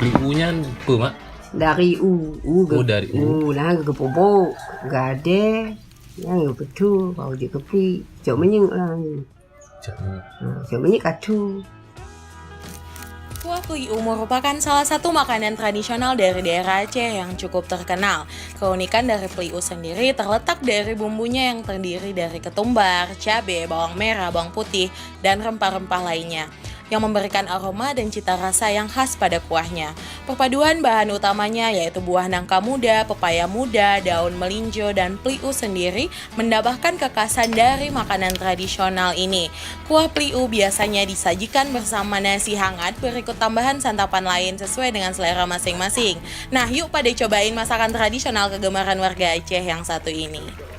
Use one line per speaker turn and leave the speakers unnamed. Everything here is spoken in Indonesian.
Liunya apa, Mak?
Dari
Dari U.
lah ke popo gade yang betul bau di kepi cok menying lah cok menying katu.
Kuah Pliu merupakan salah satu makanan tradisional dari daerah Aceh yang cukup terkenal. Keunikan dari Pliu sendiri terletak dari bumbunya yang terdiri dari ketumbar, cabai, bawang merah, bawang putih, dan rempah-rempah lainnya yang memberikan aroma dan cita rasa yang khas pada kuahnya. Perpaduan bahan utamanya yaitu buah nangka muda, pepaya muda, daun melinjo, dan Pliu sendiri mendapatkan kekhasan dari makanan tradisional ini. Kuah Pliu biasanya disajikan bersama nasi hangat berikut tambahan santapan lain sesuai dengan selera masing-masing. Nah, yuk pada cobain masakan tradisional kegemaran warga Aceh yang satu ini.